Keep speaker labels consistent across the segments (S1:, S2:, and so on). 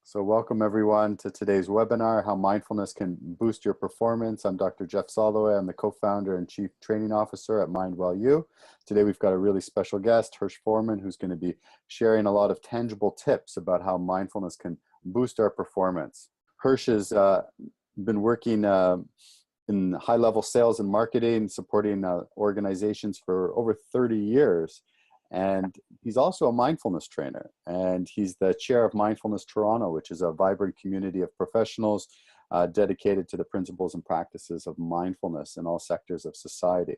S1: So welcome everyone to today's webinar, How Mindfulness Can Boost Your Performance. I'm Dr. Jeff Soloway. I'm the co-founder and chief training officer at MindWell-U. Today we've got a really special guest, Hersh Forman, who's going to be sharing a lot of tangible tips about how mindfulness can boost our performance. Hersh has been working in high-level sales and marketing, supporting organizations for over 30 years. And he's also a mindfulness trainer, and he's the chair of Mindfulness Toronto, which is a vibrant community of professionals dedicated to the principles and practices of mindfulness in all sectors of society.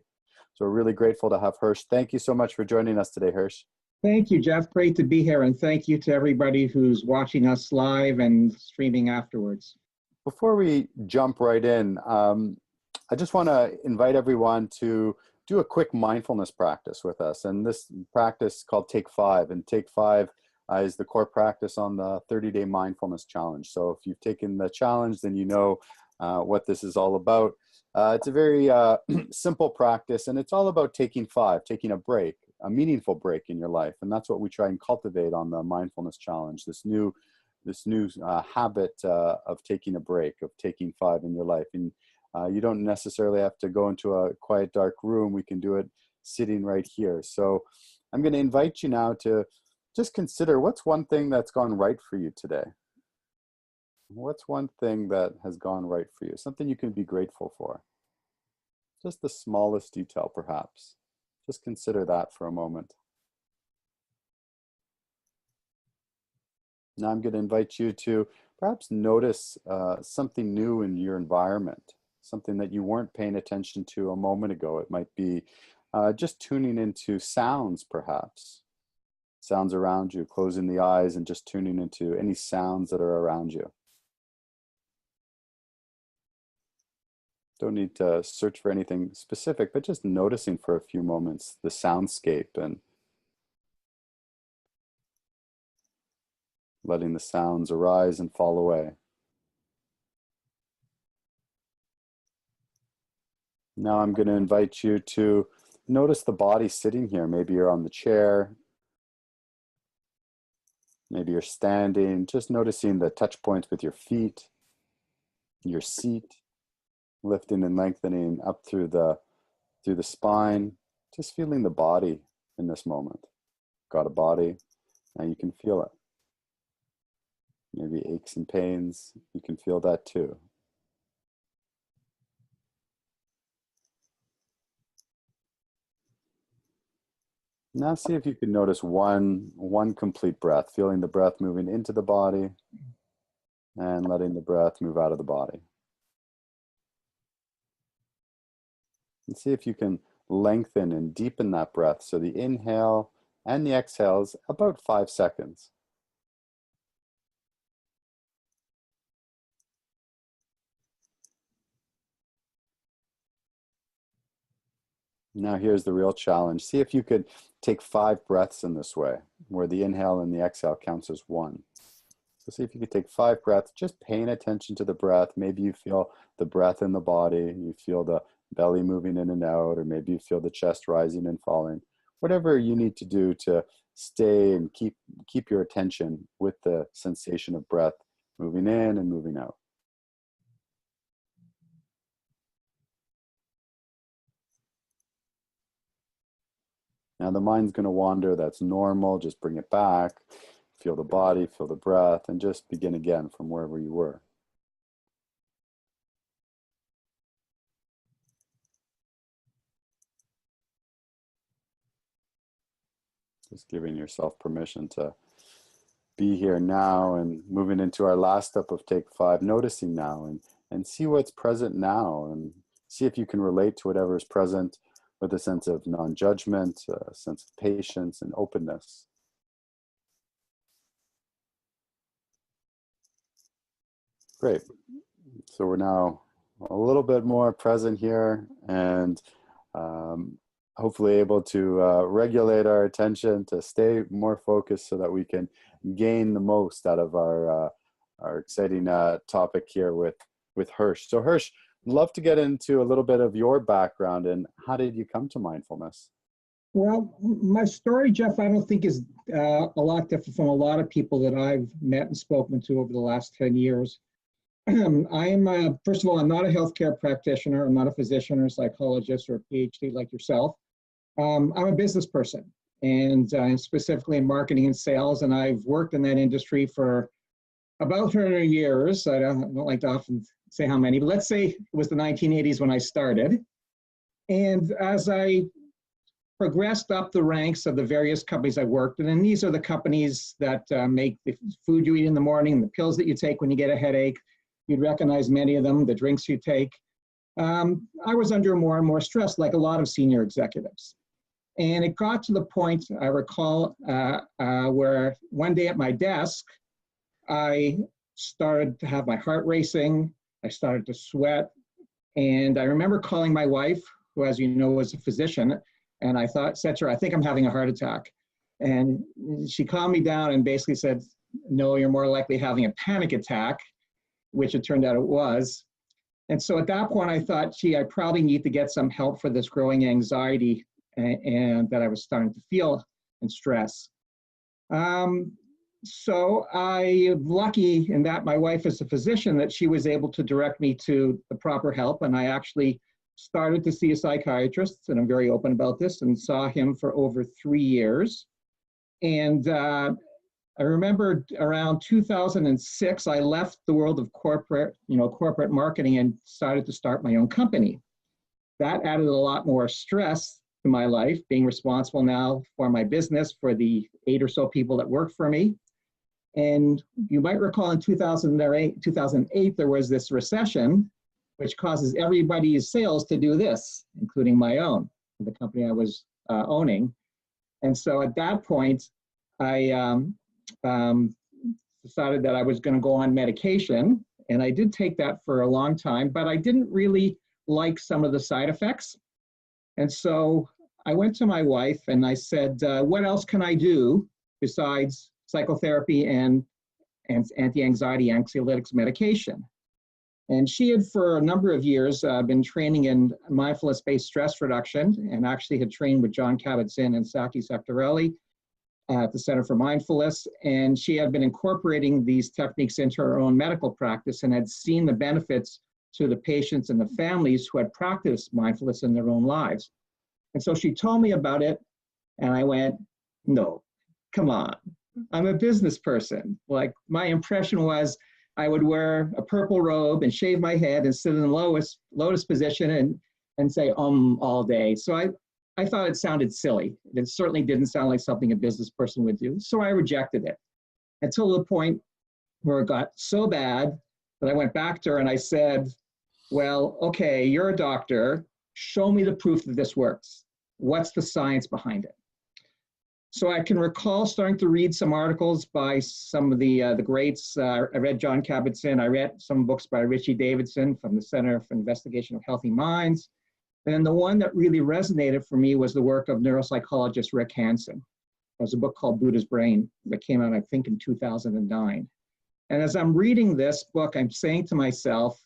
S1: So we're really grateful to have Hersh. Thank you so much for joining us today, Hersh.
S2: Thank you, Jeff. Great to be here, and thank you to everybody who's watching us live and streaming afterwards.
S1: Before we jump right in, I just want to invite everyone to do a quick mindfulness practice with us. And this practice is called Take 5. And Take 5 is the core practice on the 30-day mindfulness challenge. So if you've taken the challenge, then you know what this is all about. It's a very simple practice, and it's all about taking 5, taking a break, a meaningful break in your life. And that's what we try and cultivate on the mindfulness challenge, this new habit of taking a break, of taking 5 in your life. And you don't necessarily have to go into a quiet, dark room. We can do it sitting right here. So I'm going to invite you now to just consider, what's one thing that's gone right for you today? What's one thing that has gone right for you? Something you can be grateful for. Just the smallest detail, perhaps. Just consider that for a moment. Now I'm going to invite you to perhaps notice something new in your environment. Something that you weren't paying attention to a moment ago. It might be just tuning into sounds, perhaps. Sounds around you, closing the eyes and just tuning into any sounds that are around you. Don't need to search for anything specific, but just noticing for a few moments the soundscape and letting the sounds arise and fall away. Now I'm going to invite you to notice the body sitting here. Maybe you're on the chair. Maybe you're standing. Just noticing the touch points with your feet, your seat, lifting and lengthening up through the spine. Just feeling the body in this moment. Got a body, now you can feel it. Maybe aches and pains, you can feel that too. Now see if you can notice one complete breath, feeling the breath moving into the body and letting the breath move out of the body. And see if you can lengthen and deepen that breath. So the inhale and the exhale is about 5 seconds. Now here's the real challenge. See if you could take 5 breaths in this way, where the inhale and the exhale counts as 1. So see if you could take 5 breaths, just paying attention to the breath. Maybe you feel the breath in the body, you feel the belly moving in and out, or maybe you feel the chest rising and falling. Whatever you need to do to stay and keep your attention with the sensation of breath moving in and moving out. Now the mind's going to wander, that's normal, just bring it back. Feel the body, feel the breath, and just begin again from wherever you were. Just giving yourself permission to be here now and moving into our last step of Take 5, noticing now and see what's present now and see if you can relate to whatever is present with a sense of non-judgment, a sense of patience and openness. Great. So we're now a little bit more present here and hopefully able to regulate our attention to stay more focused so that we can gain the most out of our exciting topic here with Hersh. So Hersh, I'd love to get into a little bit of your background and how did you come to mindfulness?
S2: Well, my story, Jeff, I don't think is a lot different from a lot of people that I've met and spoken to over the last 10 years. First of all, I'm not a healthcare practitioner. I'm not a physician or a psychologist or a PhD like yourself. I'm a business person, and specifically in marketing and sales, and I've worked in that industry for about 100 years. I don't like to often say how many, but let's say it was the 1980s when I started. And as I progressed up the ranks of the various companies I worked in, and these are the companies that make the food you eat in the morning, the pills that you take when you get a headache. You'd recognize many of them, the drinks you take. I was under more and more stress, like a lot of senior executives. And it got to the point, I recall, where one day at my desk, I started to have my heart racing, I started to sweat, and I remember calling my wife, who, as you know, was a physician, and said to her, I think I'm having a heart attack. And she calmed me down and basically said, no, you're more likely having a panic attack, which it turned out it was. And so at that point, I thought, gee, I probably need to get some help for this growing anxiety and that I was starting to feel and stress. So I'm lucky in that my wife is a physician, that she was able to direct me to the proper help. And I actually started to see a psychiatrist, and I'm very open about this, and saw him for over 3 years. And I remember around 2006, I left the world of corporate marketing and started to start my own company. That added a lot more stress to my life, being responsible now for my business, for the 8 or so people that work for me. And you might recall in 2008, there was this recession, which causes everybody's sales to do this, including my own, the company I was owning. And so at that point, I decided that I was going to go on medication. And I did take that for a long time, but I didn't really like some of the side effects. And so I went to my wife and I said, what else can I do besides psychotherapy and anti-anxiety anxiolytics medication? And she had, for a number of years, been training in mindfulness-based stress reduction, and actually had trained with John Kabat-Zinn and Saki Sectorelli at the Center for Mindfulness. And she had been incorporating these techniques into her own medical practice and had seen the benefits to the patients and the families who had practiced mindfulness in their own lives. And so she told me about it, and I went, no, come on. I'm a business person. Like, my impression was I would wear a purple robe and shave my head and sit in the lotus position and say all day. So I thought it sounded silly. It certainly didn't sound like something a business person would do. So I rejected it, until the point where it got so bad that I went back to her and I said, well, okay, you're a doctor. Show me the proof that this works. What's the science behind it? So I can recall starting to read some articles by some of the greats. I read John Kabat-Zinn. I read some books by Richie Davidson from the Center for Investigation of Healthy Minds. And the one that really resonated for me was the work of neuropsychologist Rick Hanson. There was a book called Buddha's Brain that came out, I think, in 2009. And as I'm reading this book, I'm saying to myself,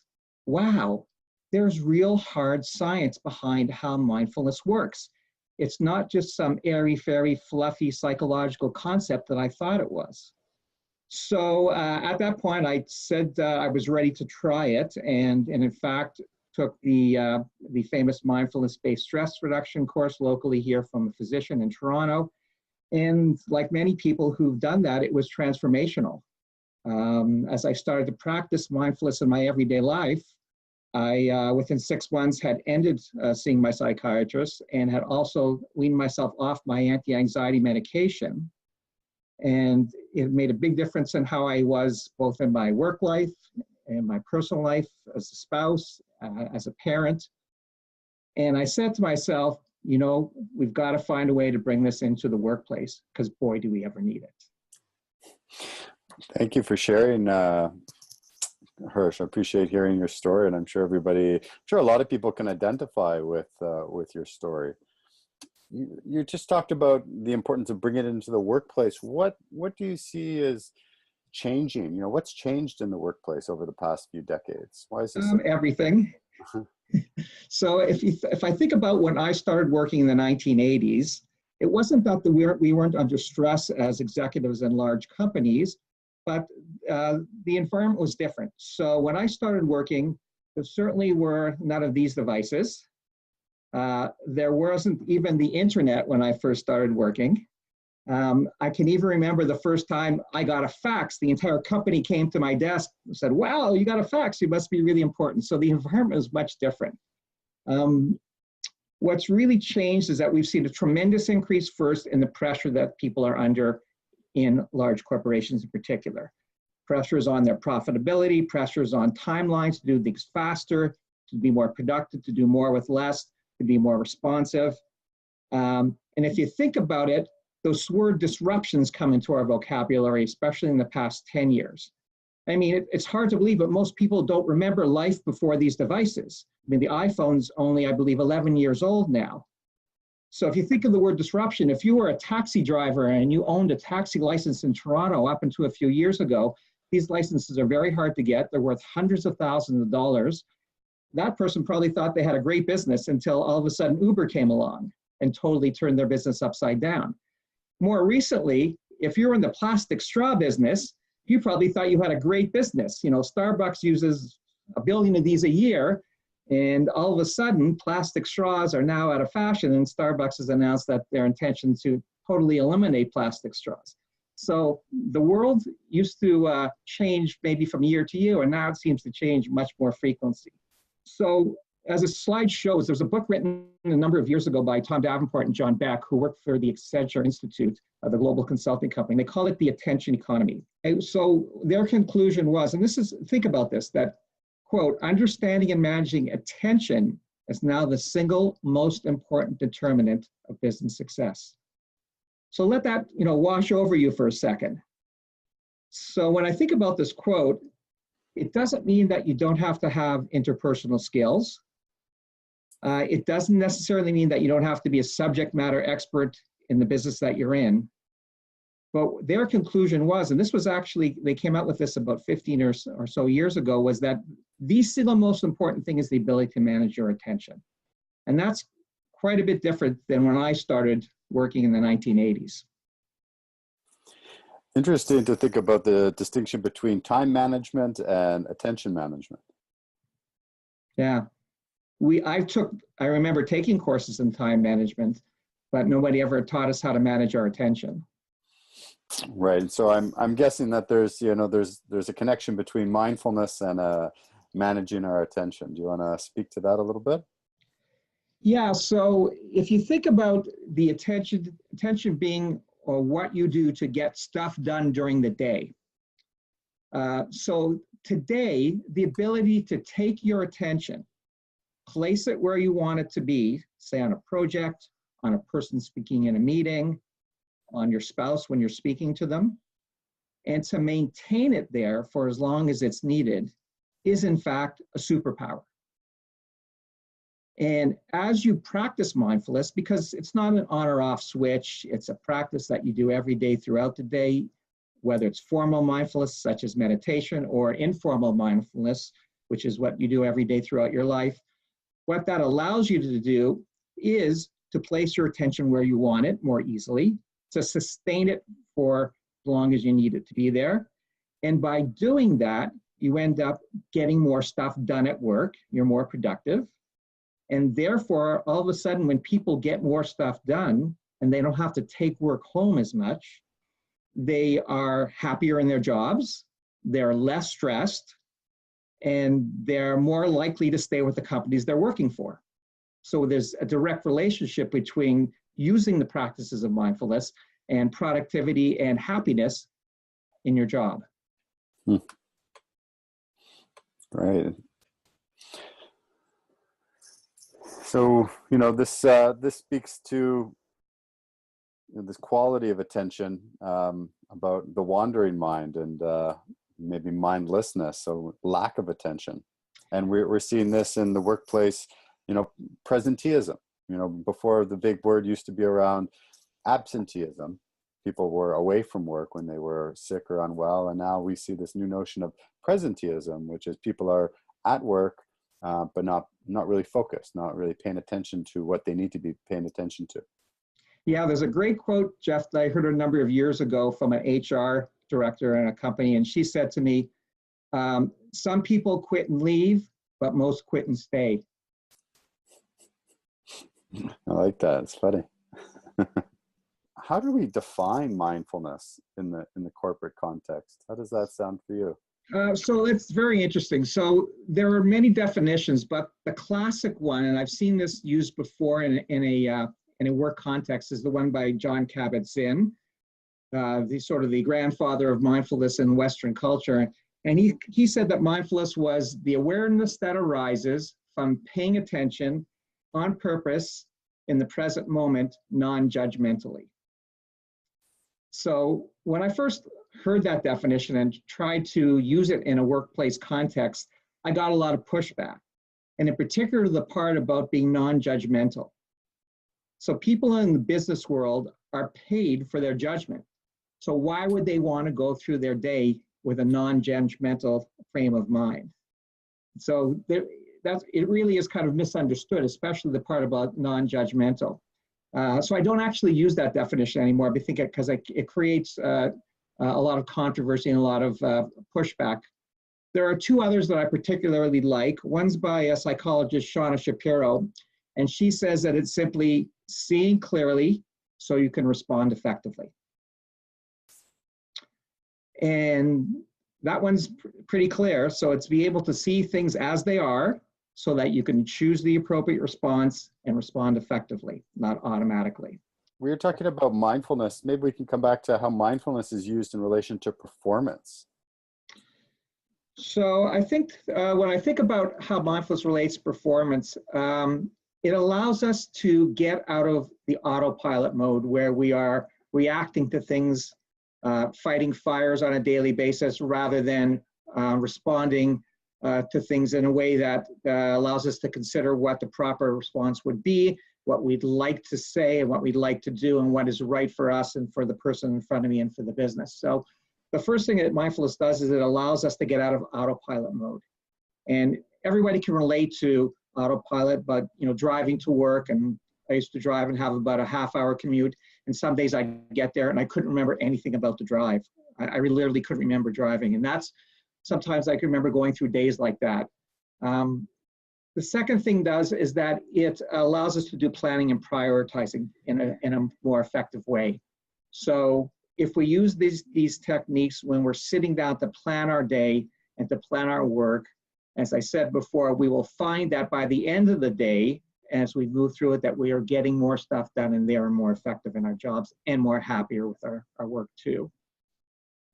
S2: wow, there's real hard science behind how mindfulness works. It's not just some airy-fairy, fluffy psychological concept that I thought it was. So at that point, I said I was ready to try it, and in fact, took the famous mindfulness-based stress reduction course locally here from a physician in Toronto. And like many people who've done that, it was transformational. As I started to practice mindfulness in my everyday life, I, within 6 months, had ended seeing my psychiatrist and had also weaned myself off my anti-anxiety medication. And it made a big difference in how I was, both in my work life and my personal life, as a spouse, as a parent. And I said to myself, you know, we've got to find a way to bring this into the workplace, because boy, do we ever need it.
S1: Thank you for sharing, Hersh. I appreciate hearing your story, and I'm sure a lot of people can identify with your story. You just talked about the importance of bringing it into the workplace. What do you see as changing? You know, what's changed in the workplace over the past few decades? Why is this?
S2: Everything. So if I think about when I started working in the 1980s, it wasn't that we weren't under stress as executives in large companies, but the environment was different. So when I started working, there certainly were none of these devices. There wasn't even the internet when I first started working. I can even remember the first time I got a fax. The entire company came to my desk and said, wow, you got a fax, you must be really important. So the environment is much different. What's really changed is that we've seen a tremendous increase first in the pressure that people are under in large corporations in particular. Pressures on their profitability, pressures on timelines to do things faster, to be more productive, to do more with less, to be more responsive. And if you think about it, those word disruptions come into our vocabulary, especially in the past 10 years. I mean, it's hard to believe, but most people don't remember life before these devices. I mean, the iPhone's only, I believe, 11 years old now. So if you think of the word disruption, if you were a taxi driver and you owned a taxi license in Toronto up until a few years ago, these licenses are very hard to get. They're worth hundreds of thousands of dollars. That person probably thought they had a great business until all of a sudden Uber came along and totally turned their business upside down. More recently, if you're in the plastic straw business, you probably thought you had a great business. You know, Starbucks uses 1 billion of these a year, and all of a sudden, plastic straws are now out of fashion, and Starbucks has announced that their intention to totally eliminate plastic straws. So the world used to change maybe from year to year, and now it seems to change much more frequency. So as a slide shows, there's a book written a number of years ago by Tom Davenport and John Beck, who worked for the Accenture Institute, the global consulting company. They call it the attention economy. And so their conclusion was, and this is, think about this, that, quote, understanding and managing attention is now the single most important determinant of business success. So let that, wash over you for a second. So when I think about this quote, it doesn't mean that you don't have to have interpersonal skills. It doesn't necessarily mean that you don't have to be a subject matter expert in the business that you're in. But their conclusion was, and this was actually, they came out with this about 15 or so years ago, was that the single most important thing is the ability to manage your attention. And that's quite a bit different than when I started working in the 1980s.
S1: Interesting to think about the distinction between time management and attention management.
S2: Yeah. I remember taking courses in time management, but nobody ever taught us how to manage our attention.
S1: Right. So I'm guessing that there's a connection between mindfulness and managing our attention. Do you want to speak to that a little bit?
S2: Yeah. So if you think about the attention being or what you do to get stuff done during the day. So today, the ability to take your attention, place it where you want it to be, say on a project, on a person speaking in a meeting, on your spouse when you're speaking to them, and to maintain it there for as long as it's needed is in fact a superpower. And as you practice mindfulness, because it's not an on or off switch, it's a practice that you do every day throughout the day, whether it's formal mindfulness, such as meditation, or informal mindfulness, which is what you do every day throughout your life. What that allows you to do is to place your attention where you want it more easily, to sustain it for as long as you need it to be there. And by doing that, you end up getting more stuff done at work, you're more productive. And therefore, all of a sudden, when people get more stuff done and they don't have to take work home as much, they are happier in their jobs, they're less stressed, and they're more likely to stay with the companies they're working for. So there's a direct relationship between using the practices of mindfulness and productivity and happiness in your job.
S1: Right. So, this speaks to this quality of attention, about the wandering mind and maybe mindlessness, so lack of attention. And we're seeing this in the workplace, presenteeism. Before the big word used to be around absenteeism. People were away from work when they were sick or unwell. And now we see this new notion of presenteeism, which is people are at work, but not really focused, not really paying attention to what they need to be paying attention to.
S2: Yeah, there's a great quote, Jeff, that I heard a number of years ago from an HR director in a company, and she said to me, some people quit and leave, but most quit and stay.
S1: I like that. It's funny. How do we define mindfulness in the corporate context? How does that sound for you?
S2: So it's very interesting. So there are many definitions, but the classic one, and I've seen this used before in a work context, is the one by John Kabat-Zinn, the sort of the grandfather of mindfulness in Western culture. And he said that mindfulness was the awareness that arises from paying attention on purpose in the present moment, non-judgmentally. So when I first heard that definition and tried to use it in a workplace context, I got a lot of pushback, and in particular, the part about being non-judgmental. So people in the business world are paid for their judgment. So why would they want to go through their day with a non-judgmental frame of mind? So it really is kind of misunderstood, especially the part about non-judgmental. So I don't actually use that definition anymore, because it creates a lot of controversy and a lot of pushback. There are two others that I particularly like. One's by a psychologist, Shauna Shapiro, and she says that it's simply seeing clearly so you can respond effectively. And that one's pretty clear. So it's be able to see things as they are so that you can choose the appropriate response and respond effectively, not automatically.
S1: We were talking about mindfulness. Maybe we can come back to how mindfulness is used in relation to performance.
S2: So I think when I think about how mindfulness relates to performance, it allows us to get out of the autopilot mode where we are reacting to things, fighting fires on a daily basis, rather than responding to things in a way that allows us to consider what the proper response would be, what we'd like to say and what we'd like to do, and what is right for us and for the person in front of me and for the business. So the first thing that mindfulness does is it allows us to get out of autopilot mode. And everybody can relate to autopilot, but driving to work, and I used to drive and have about a half-hour commute, and some days I get there and I couldn't remember anything about the drive. I literally couldn't remember driving, and sometimes I can remember going through days like that. The second thing is that it allows us to do planning and prioritizing in a more effective way. So if we use these techniques when we're sitting down to plan our day and to plan our work, as I said before, we will find that by the end of the day, as we move through it, that we are getting more stuff done and they are more effective in our jobs and more happier with our work too.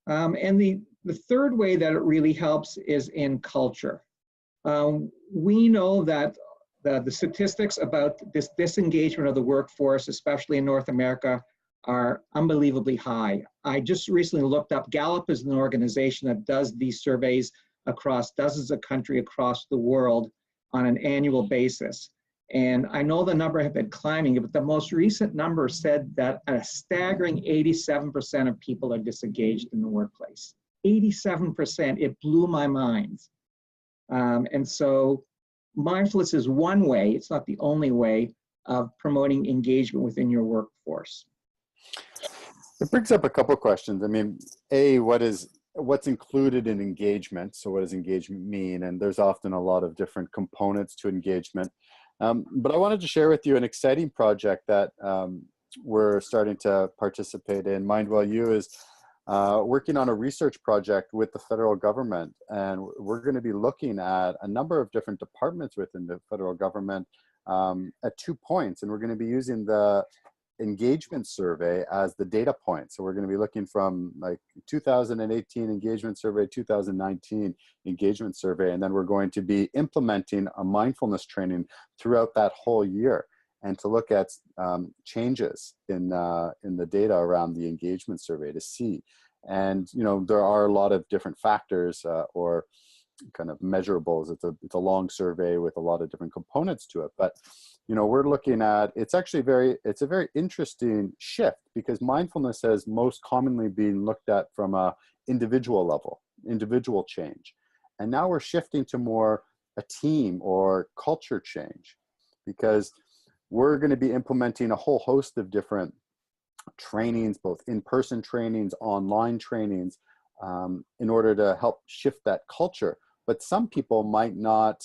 S2: And the third way that it really helps is in culture. We know that the statistics about this disengagement of the workforce, especially in North America, are unbelievably high. I just recently looked up, Gallup is an organization that does these surveys across dozens of countries across the world on an annual basis. And I know the number have been climbing, but the most recent number said that a staggering 87% of people are disengaged in the workplace. 87%, it blew my mind. And so mindfulness is one way, it's not the only way, of promoting engagement within your workforce.
S1: It brings up a couple of questions. I mean, what's included in engagement? So what does engagement mean? And there's often a lot of different components to engagement. But I wanted to share with you an exciting project that we're starting to participate in. MindWell-U is working on a research project with the federal government, and we're going to be looking at a number of different departments within the federal government at 2 points, and we're going to be using the engagement survey as the data point. So we're going to be looking from like 2018 engagement survey, 2019 engagement survey, and then we're going to be implementing a mindfulness training throughout that whole year, and to look at changes in the data around the engagement survey to see. And there are a lot of different factors or kind of measurables. It's a long survey with a lot of different components to it, but we're looking at, it's a very interesting shift, because mindfulness has most commonly been looked at from a individual level, individual change. And now we're shifting to more a team or culture change, because we're going to be implementing a whole host of different trainings, both in-person trainings, online trainings, in order to help shift that culture. But some people might not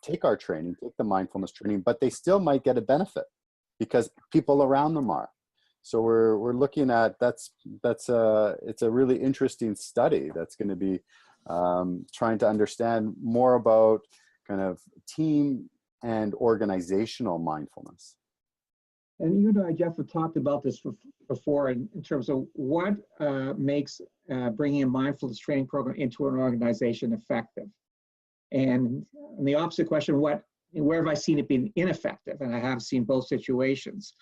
S1: take our training, take the mindfulness training, but they still might get a benefit because people around them are. So we're looking at, it's a really interesting study that's going to be trying to understand more about kind of team and organizational mindfulness.
S2: And you and I, Jeff, have talked about this before in terms of what makes bringing a mindfulness training program into an organization effective. And the opposite question, where have I seen it being ineffective? And I have seen both situations.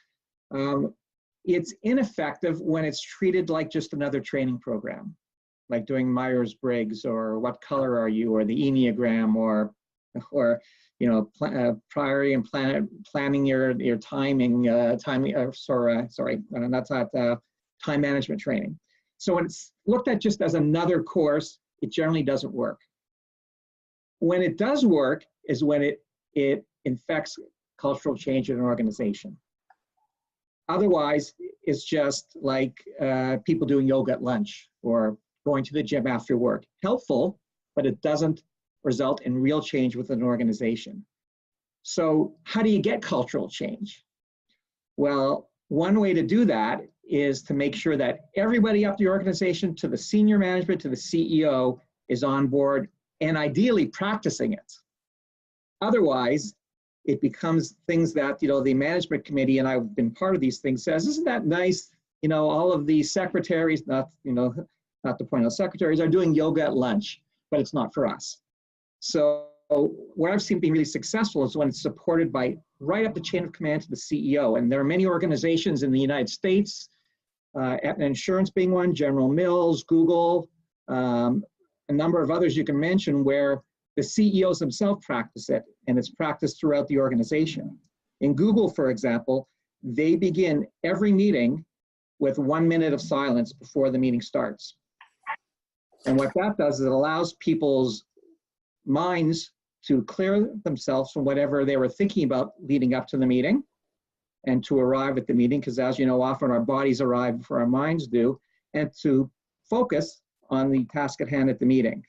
S2: It's ineffective when it's treated like just another training program, like doing Myers-Briggs or what color are you, or the Enneagram, or you know, priority and planning your timing, time management training. So when it's looked at just as another course, it generally doesn't work. When it does work is when it infects cultural change in an organization. Otherwise, it's just like people doing yoga at lunch or going to the gym after work. Helpful, but it doesn't result in real change within an organization. So how do you get cultural change? Well, one way to do that is to make sure that everybody up the organization, to the senior management, to the CEO, is on board and ideally practicing it. Otherwise, it becomes things that, you know, the management committee, and I've been part of these things, says, isn't that nice? You know, all of these secretaries, not to point out secretaries, are doing yoga at lunch, but it's not for us. So what I've seen being really successful is when it's supported by right up the chain of command to the CEO. And there are many organizations in the United States, Aetna Insurance being one, General Mills, Google, a number of others you can mention, where the CEOs themselves practice it, and it's practiced throughout the organization. In Google, for example, they begin every meeting with 1 minute of silence before the meeting starts. And what that does is it allows people's minds to clear themselves from whatever they were thinking about leading up to the meeting and to arrive at the meeting, because as you know, often our bodies arrive before our minds do, and to focus on the task at hand at the meeting.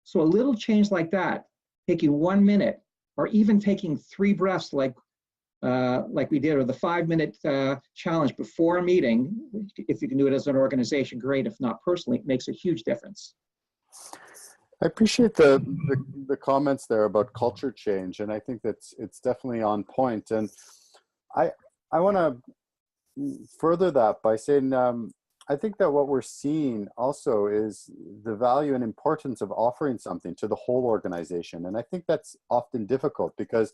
S2: So a little change like that, taking 1 minute, or even taking 3 breaths like we did, or the 5-minute challenge before a meeting, if you can do it as an organization, great. If not personally, it makes a huge difference.
S1: I appreciate the comments there about culture change, and I think it's definitely on point. And I want to further that by saying I think that what we're seeing also is the value and importance of offering something to the whole organization. And I think that's often difficult, because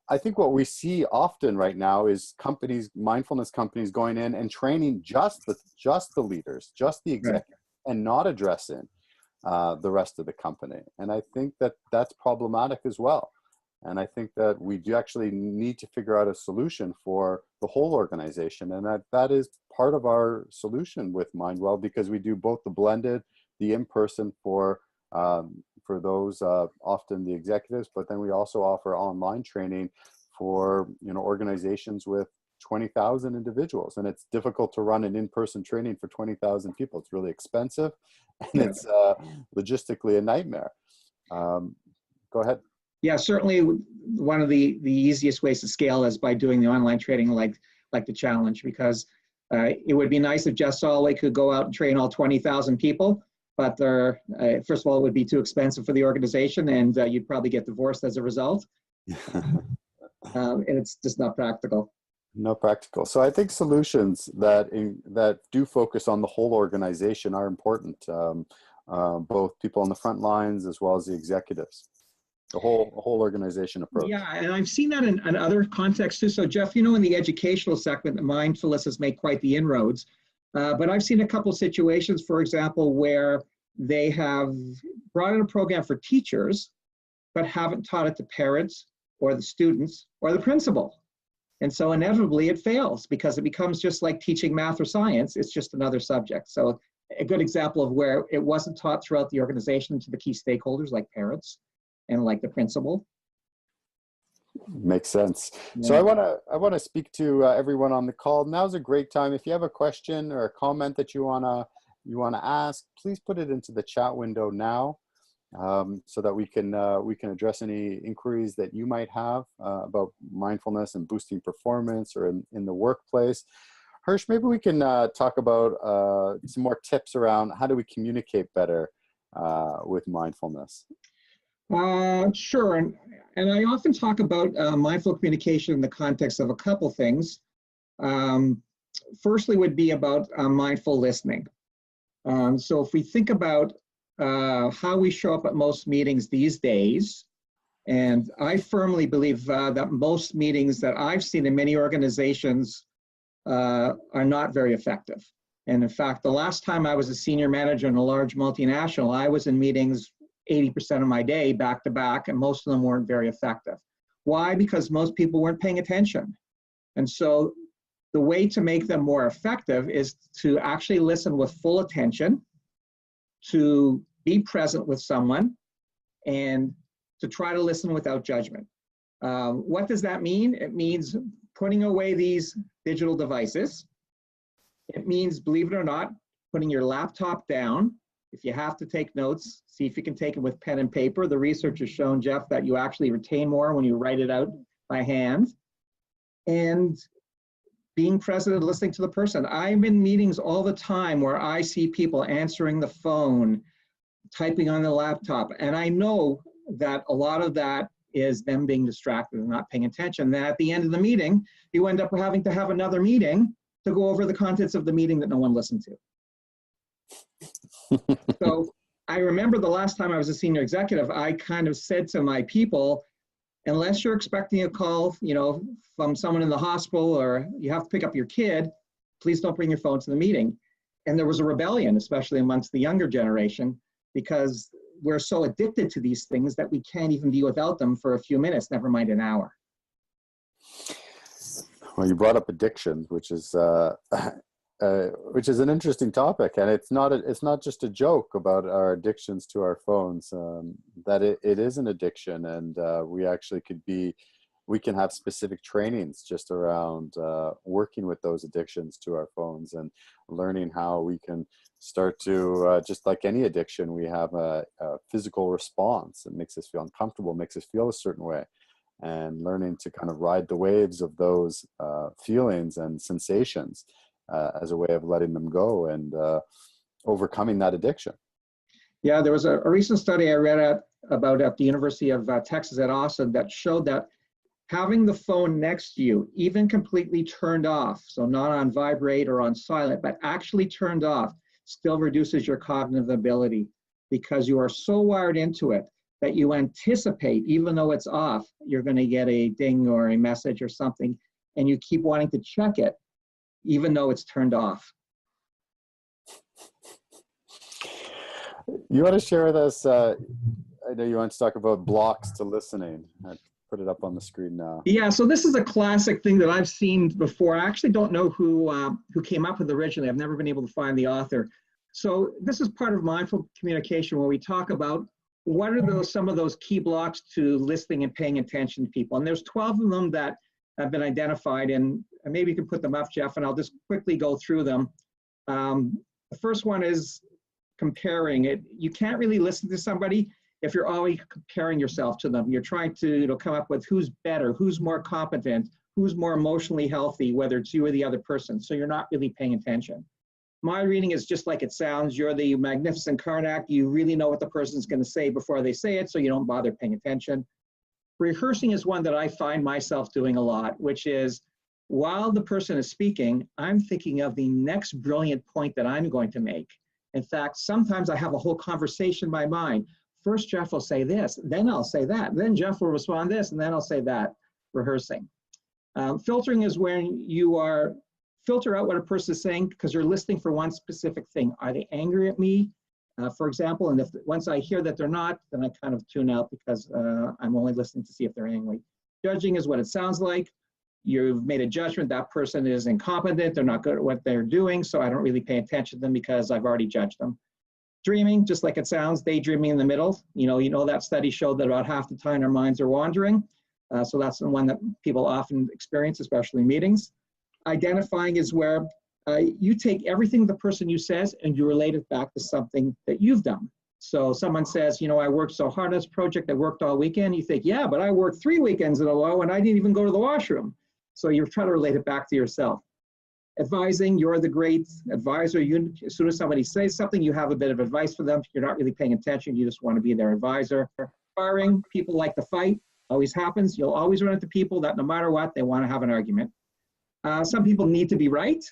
S1: I think what we see often right now is companies, mindfulness companies, going in and training just the leaders, just the executives, right, and not addressing the rest of the company. And I think that that's problematic as well. And I think that we do actually need to figure out a solution for the whole organization. And that is part of our solution with MindWell, because we do both the blended, the in-person for those often the executives, but then we also offer online training for, you know, organizations with 20,000 individuals. And it's difficult to run an in-person training for 20,000 people. It's really expensive, and it's logistically a nightmare. Go ahead.
S2: Yeah, certainly one of the easiest ways to scale is by doing the online training like the challenge, because it would be nice if Jeff Soloway could go out and train all 20,000 people, but first of all, it would be too expensive for the organization, and you'd probably get divorced as a result. And it's just not practical.
S1: Not practical. So I think solutions that do focus on the whole organization are important, both people on the front lines as well as the executives. The whole organization approach.
S2: Yeah, and I've seen that in other contexts too. So Jeff, you know, in the educational segment, mindfulness has made quite the inroads. But I've seen a couple of situations, for example, where they have brought in a program for teachers, but haven't taught it to parents or the students or the principal. And so inevitably it fails, because it becomes just like teaching math or science. It's just another subject. So a good example of where it wasn't taught throughout the organization to the key stakeholders like parents and like the principal.
S1: Makes sense. So
S2: Yeah.
S1: I want to speak to everyone on the call. Now's a great time. If you have a question or a comment that you wanna ask, please put it into the chat window now, so that we can address any inquiries that you might have about mindfulness and boosting performance or in the workplace. Hersh, maybe we can talk about some more tips around how do we communicate better with mindfulness.
S2: Sure. And I often talk about mindful communication in the context of a couple things. Firstly would be about mindful listening. So if we think about how we show up at most meetings these days, and I firmly believe that most meetings that I've seen in many organizations are not very effective. And in fact, the last time I was a senior manager in a large multinational, I was in meetings 80% of my day back to back, and most of them weren't very effective. Why? Because most people weren't paying attention. And so the way to make them more effective is to actually listen with full attention, to be present with someone, and to try to listen without judgment. What does that mean? It means putting away these digital devices. It means, believe it or not, putting your laptop down. If you have to take notes, see if you can take it with pen and paper. The research has shown, Jeff, that you actually retain more when you write it out by hand. And being present and listening to the person. I'm in meetings all the time where I see people answering the phone, typing on the laptop, and I know that a lot of that is them being distracted and not paying attention. Then at the end of the meeting, you end up having to have another meeting to go over the contents of the meeting that no one listened to. So I remember the last time I was a senior executive, I kind of said to my people, unless you're expecting a call, from someone in the hospital or you have to pick up your kid, please don't bring your phone to the meeting. And there was a rebellion, especially amongst the younger generation, because we're so addicted to these things that we can't even be without them for a few minutes, never mind an hour.
S1: Well, you brought up addictions, which is an interesting topic, and it's not just a joke about our addictions to our phones. That it is an addiction, and we can have specific trainings just around working with those addictions to our phones and learning how we can start to, just like any addiction, we have a physical response that makes us feel uncomfortable, makes us feel a certain way, and learning to kind of ride the waves of those feelings and sensations as a way of letting them go and overcoming that addiction.
S2: Yeah, there was a recent study I read about at the University of Texas at Austin that showed that having the phone next to you, even completely turned off, so not on vibrate or on silent, but actually turned off, still reduces your cognitive ability, because you are so wired into it that you anticipate, even though it's off, you're going to get a ding or a message or something, and you keep wanting to check it, even though it's turned off.
S1: You want to share with us, I know you want to talk about blocks to listening. I put it up on the screen now.
S2: Yeah, so this is a classic thing that I've seen before. I actually don't know who came up with it originally. I've never been able to find the author. So this is part of mindful communication, where we talk about what are some of those key blocks to listening and paying attention to people. And there's 12 of them that have been identified, and maybe you can put them up, Jeff, and I'll just quickly go through them. The first one is comparing it. You can't really listen to somebody if you're always comparing yourself to them. You're trying to come up with who's better, who's more competent, who's more emotionally healthy, whether it's you or the other person. So you're not really paying attention. My reading is just like it sounds. You're the magnificent Karnak. You really know what the person's going to say before they say it, so you don't bother paying attention. Rehearsing is one that I find myself doing a lot, which is while the person is speaking, I'm thinking of the next brilliant point that I'm going to make. In fact, sometimes I have a whole conversation in my mind. First, Jeff will say this, then I'll say that, then Jeff will respond this, and then I'll say that, rehearsing. Filtering is when you filter out what a person is saying because you're listening for one specific thing. Are they angry at me, for example? And if once I hear that they're not, then I kind of tune out because I'm only listening to see if they're angry. Judging is what it sounds like. You've made a judgment that person is incompetent, they're not good at what they're doing, so I don't really pay attention to them because I've already judged them. Dreaming, just like it sounds, daydreaming in the middle. You know that study showed that about half the time our minds are wandering. So that's the one that people often experience, especially in meetings. Identifying is where you take everything the person you says and you relate it back to something that you've done. So someone says, you know, I worked so hard on this project, I worked all weekend. You think, yeah, but I worked 3 weekends in a row and I didn't even go to the washroom. So you're trying to relate it back to yourself. Advising, you're the great advisor. As soon as somebody says something, you have a bit of advice for them. You're not really paying attention. You just want to be their advisor. Sparring, people like to fight. Always happens. You'll always run into people that no matter what, they want to have an argument. Some people need to be right.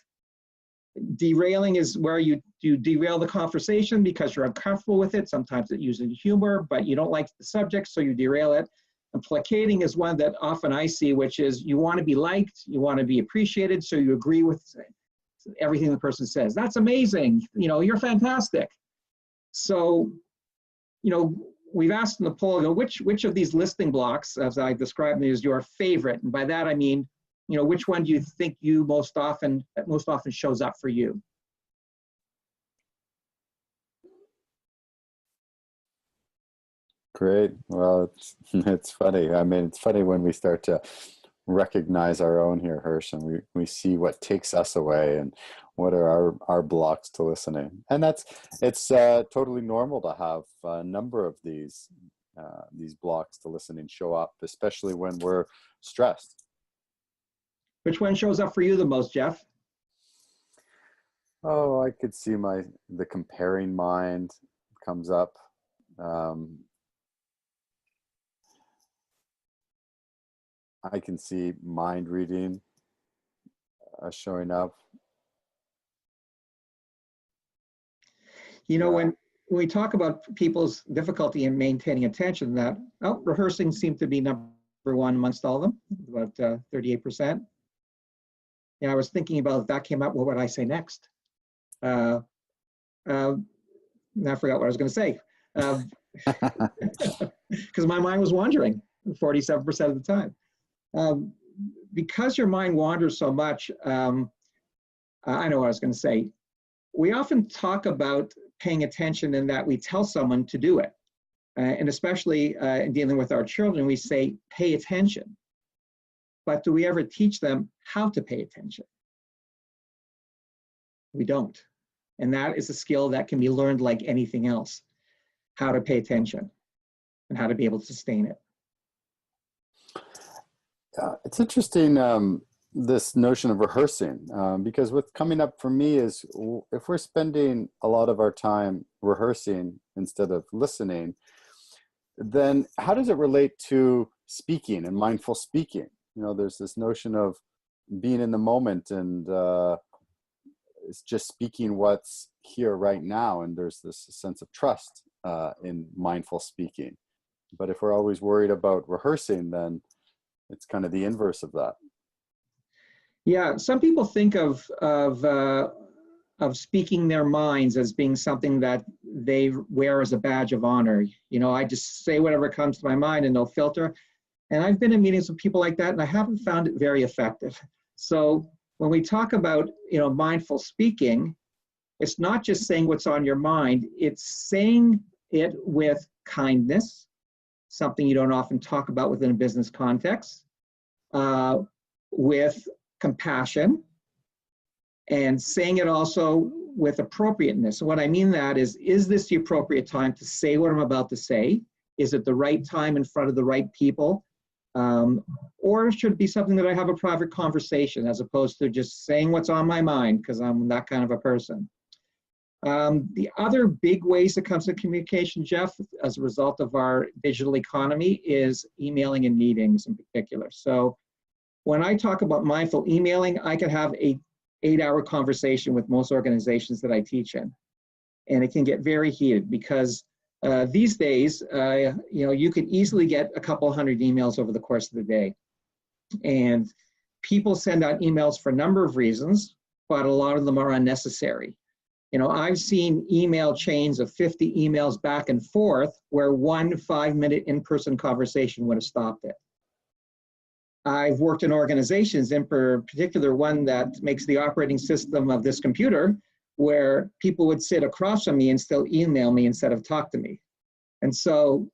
S2: Derailing is where you derail the conversation because you're uncomfortable with it. Sometimes it uses humor, but you don't like the subject, so you derail it. And placating is one that often I see, which is you want to be liked, you want to be appreciated, so you agree with everything the person says. That's amazing. You know, you're fantastic. So, you know, we've asked in the poll, you know, which of these listing blocks, as I described them, is your favorite? And by that I mean, you know, which one do you think you most often shows up for you?
S1: Great. Well, it's funny. I mean, it's funny when we start to recognize our own here, Hersh, and we see what takes us away and what are our blocks to listening. And it's totally normal to have a number of these blocks to listening show up, especially when we're stressed.
S2: Which one shows up for you the most, Jeff?
S1: Oh, I could see the comparing mind comes up. I can see mind reading showing up.
S2: You know, when we talk about people's difficulty in maintaining attention, that rehearsing seemed to be number one amongst all of them, about 38%. Yeah, I was thinking about if that came up, what would I say next? I forgot what I was going to say because my mind was wandering 47% of the time. Because your mind wanders so much, I know what I was going to say. We often talk about paying attention in that we tell someone to do it. And especially in dealing with our children, we say, pay attention. But do we ever teach them how to pay attention? We don't. And that is a skill that can be learned like anything else, how to pay attention and how to be able to sustain it.
S1: It's interesting, this notion of rehearsing, because what's coming up for me is if we're spending a lot of our time rehearsing instead of listening, then how does it relate to speaking and mindful speaking? You know, there's this notion of being in the moment and it's just speaking what's here right now. And there's this sense of trust in mindful speaking. But if we're always worried about rehearsing, then it's kind of the inverse of that.
S2: Yeah, some people think of speaking their minds as being something that they wear as a badge of honor. You know, I just say whatever comes to my mind and no filter. And I've been in meetings with people like that, and I haven't found it very effective. So when we talk about, you know, mindful speaking, it's not just saying what's on your mind, it's saying it with kindness, something you don't often talk about within a business context, with compassion, and saying it also with appropriateness. And what I mean that is this the appropriate time to say what I'm about to say? Is it the right time in front of the right people? Or should it be something that I have a private conversation as opposed to just saying what's on my mind because I'm that kind of a person? The other big ways it comes to communication, Jeff, as a result of our digital economy, is emailing and meetings in particular. So when I talk about mindful emailing, I could have an 8-hour conversation with most organizations that I teach in. And it can get very heated because these days, you know, you could easily get a couple hundred emails over the course of the day. And people send out emails for a number of reasons, but a lot of them are unnecessary. You know, I've seen email chains of 50 emails back and forth where 1 5-minute in-person conversation would have stopped it. I've worked in organizations, in particular one that makes the operating system of this computer, where people would sit across from me and still email me instead of talk to me. And so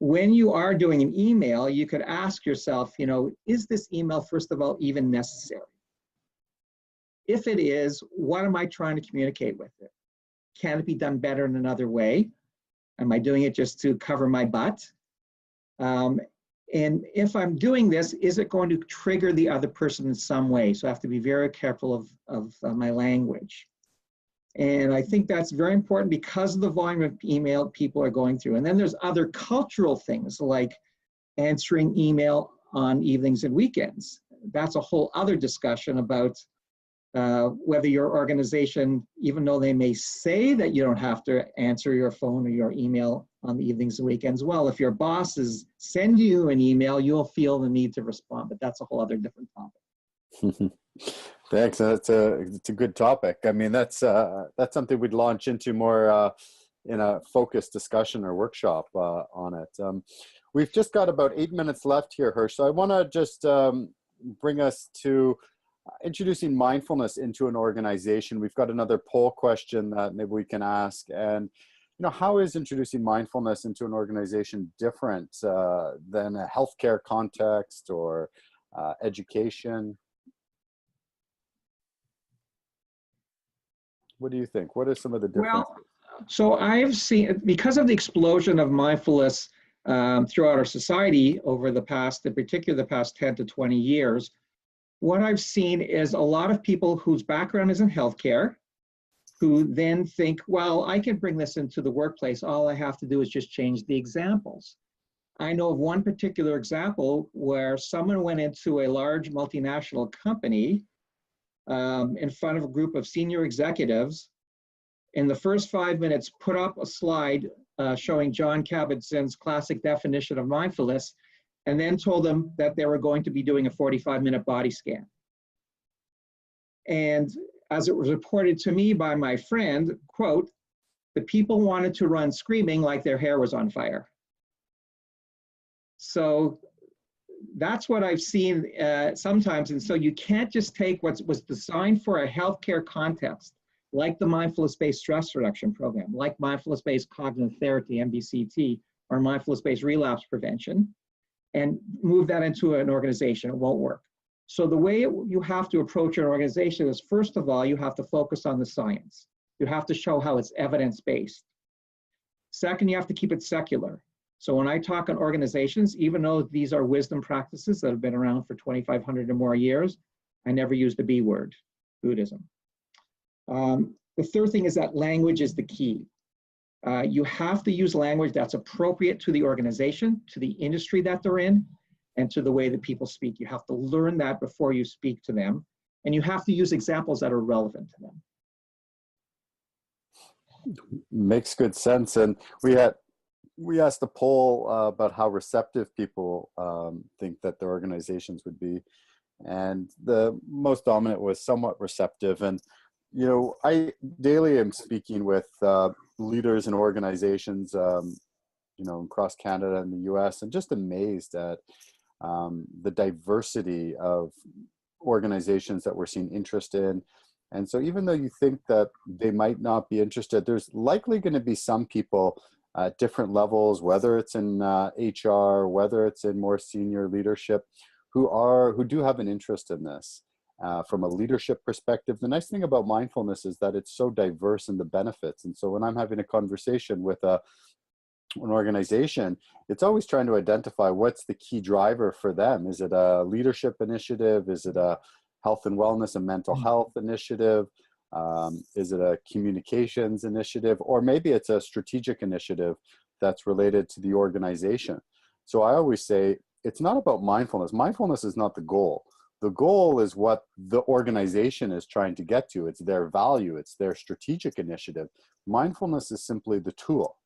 S2: when you are doing an email, you could ask yourself, you know, is this email, first of all, even necessary? If it is, what am I trying to communicate with it? Can it be done better in another way? Am I doing it just to cover my butt? And if I'm doing this, is it going to trigger the other person in some way? So I have to be very careful of my language. And I think that's very important because of the volume of email people are going through. And then there's other cultural things like answering email on evenings and weekends. That's a whole other discussion about whether your organization, even though they may say that you don't have to answer your phone or your email on the evenings and weekends, well, if your bosses send you an email, you'll feel the need to respond, but that's a whole other different topic.
S1: Thanks. It's a good topic. I mean, that's something we'd launch into more in a focused discussion or workshop on it. We've just got about 8 minutes left here, Hersh. So I want to just bring us to introducing mindfulness into an organization. We've got another poll question that maybe we can ask. And, you know, how is introducing mindfulness into an organization different than a healthcare context or education? What do you think? What are some of the differences?
S2: Well, so I've seen, because of the explosion of mindfulness throughout our society over the past, in particular the past 10 to 20 years, what I've seen is a lot of people whose background is in healthcare, who then think, well, I can bring this into the workplace. All I have to do is just change the examples. I know of one particular example where someone went into a large multinational company in front of a group of senior executives. In the first 5 minutes, put up a slide showing John Kabat-Zinn's classic definition of mindfulness, and then told them that they were going to be doing a 45-minute body scan. And as it was reported to me by my friend, quote, the people wanted to run screaming like their hair was on fire. So that's what I've seen sometimes. And so you can't just take what was designed for a healthcare context, like the mindfulness-based stress reduction program, like mindfulness-based cognitive therapy, MBCT, or mindfulness-based relapse prevention, and move that into an organization. It won't work. So the way you have to approach an organization is, first of all, you have to focus on the science. You have to show how it's evidence-based. Second, you have to keep it secular. So when I talk on organizations, even though these are wisdom practices that have been around for 2,500 or more years, I never use the B word, Buddhism. The third thing is that language is the key. You have to use language that's appropriate to the organization, to the industry that they're in, and to the way that people speak. You have to learn that before you speak to them, and you have to use examples that are relevant to them.
S1: Makes good sense. And we asked a poll about how receptive people think that their organizations would be, and the most dominant was somewhat receptive. And you know, I daily am speaking with leaders and organizations, you know, across Canada and the US, and just amazed at the diversity of organizations that we're seeing interest in. And so even though you think that they might not be interested, there's likely going to be some people at different levels, whether it's in HR, whether it's in more senior leadership, who do have an interest in this. From a leadership perspective, the nice thing about mindfulness is that it's so diverse in the benefits. And so when I'm having a conversation with an organization, it's always trying to identify what's the key driver for them. Is it a leadership initiative? Is it a health and wellness and mental health initiative? Is it a communications initiative? Or maybe it's a strategic initiative that's related to the organization. So I always say, it's not about mindfulness. Mindfulness is not the goal. The goal is what the organization is trying to get to. It's their value. It's their strategic initiative. Mindfulness is simply the tool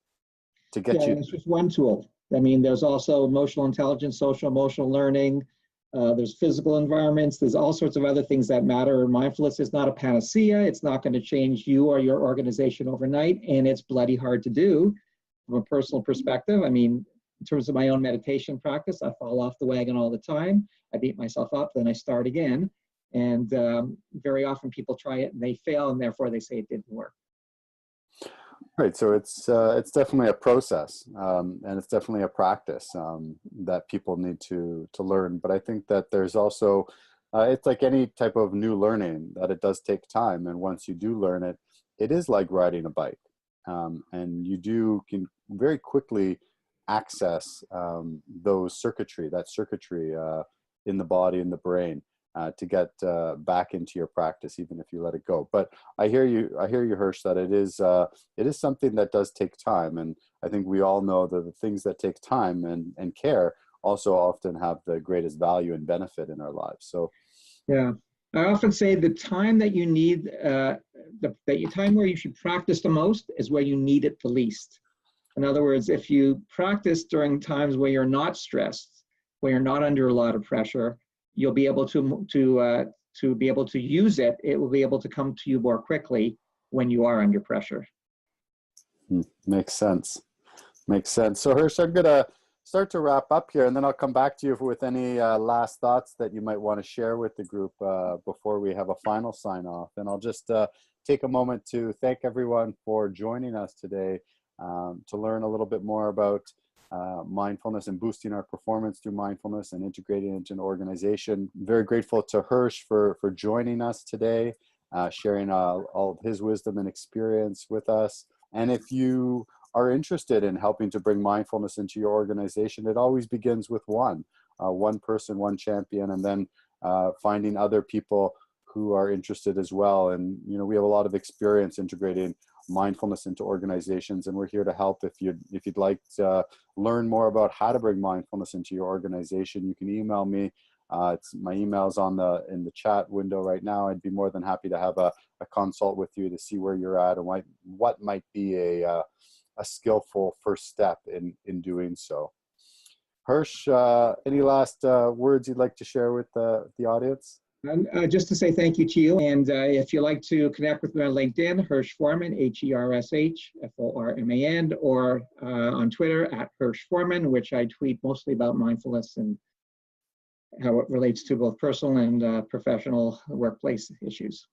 S1: to get you.
S2: It's just one tool. I mean, there's also emotional intelligence, social emotional learning. There's physical environments. There's all sorts of other things that matter. Mindfulness is not a panacea. It's not going to change you or your organization overnight. And it's bloody hard to do from a personal perspective. I mean, in terms of my own meditation practice, I fall off the wagon all the time. I beat myself up, then I start again. And very often people try it and they fail, and therefore they say it didn't work.
S1: Right. So it's definitely a process, and it's definitely a practice that people need to learn. But I think that there's also it's like any type of new learning that it does take time. And once you do learn it, it is like riding a bike, and you do can very quickly access that circuitry in the body and the brain to get back into your practice, even if you let it go. But I hear you, Hersh, that it is something that does take time. And I think we all know that the things that take time and care also often have the greatest value and benefit in our lives. So,
S2: Yeah. I often say the time that you need, the time where you should practice the most is where you need it the least. In other words, if you practice during times where you're not stressed, where you're not under a lot of pressure, you'll be able to be able to use it. It will be able to come to you more quickly when you are under pressure.
S1: makes sense. Makes sense. So Hersh, I'm gonna start to wrap up here, and then I'll come back to you with any last thoughts that you might want to share with the group before we have a final sign off. And I'll just take a moment to thank everyone for joining us today to learn a little bit more about mindfulness and boosting our performance through mindfulness and integrating it into an organization. Very grateful to Hersh for joining us today, sharing all of his wisdom and experience with us. And if you are interested in helping to bring mindfulness into your organization, it always begins with one person, one champion, and then finding other people who are interested as well. And we have a lot of experience integrating mindfulness into organizations, and we're here to help. If you'd like to learn more about how to bring mindfulness into your organization, you can email me. My email's in the chat window right now. I'd be more than happy to have a consult with you to see where you're at and what might be a skillful first step in doing so. Hersh, any last words you'd like to share with the audience?
S2: Just to say thank you to you. And if you'd like to connect with me on LinkedIn, Hersh Forman, HERSH, or on Twitter at Hersh Forman, which I tweet mostly about mindfulness and how it relates to both personal and professional workplace issues.